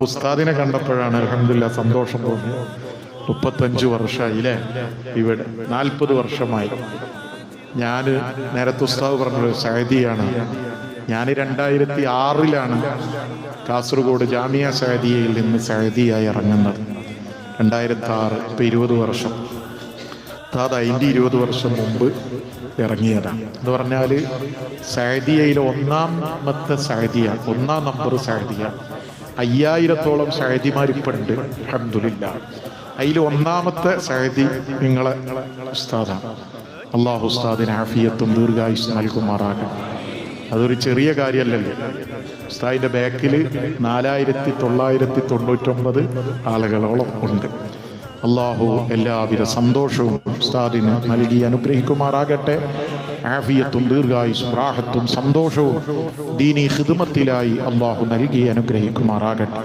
ഉസ്താദിനെ കണ്ടപ്പോഴാണ് അൽഹംദുലില്ലാ സന്തോഷം തോന്നി. 35 വർഷമായില്ലേ ഇവിടെ, 40 വർഷമായി. ഞാൻ നേരത്തെ ഉസ്താദ് പറഞ്ഞത് സഅദിയാണ്. ഞാൻ 2006 കാസർഗോഡ് ജാമിയ സഅദിയയിൽ നിന്ന് സഅദിയായി ഇറങ്ങുന്നത്. 2006, ഇപ്പം 20 വർഷം. അത് അതിൻ്റെ 20 വർഷം മുമ്പ് ഇറങ്ങിയതാണ്. എന്ന് പറഞ്ഞാൽ സഅദിയയിലെ ഒന്നാമത്തെ സഅദിയ, 1-ാം നമ്പർ സഅദിയ. 5000-ഓളം സഅദിമാരിപ്പോൾ ഉണ്ട് അൽഹംദുലില്ലാ. അതിൽ 1-ാമത്തെ സഅദി നിങ്ങളെ ഉസ്താദാണ്. അള്ളാഹു ഉസ്താദിന് ആഫിയത്തും ദീർഘായുസ് നൽകുമാറാകട്ടെ. അതൊരു ചെറിയ കാര്യമല്ലല്ലോ. ഉസ്താദിൻ്റെ ബാക്കിൽ 4999 ആളുകളോളം ഉണ്ട്. അള്ളാഹു എല്ലാവിധ സന്തോഷവും ഉസ്താദിന് നൽകി അനുഗ്രഹിക്കുമാറാകട്ടെ. ആഫിയത്തും ദീർഘായുസും റാഹത്തും സന്തോഷവും ദീനി ഖിദ്മത്തിലായി അള്ളാഹു നൽകി അനുഗ്രഹിക്കുമാറാകട്ടെ.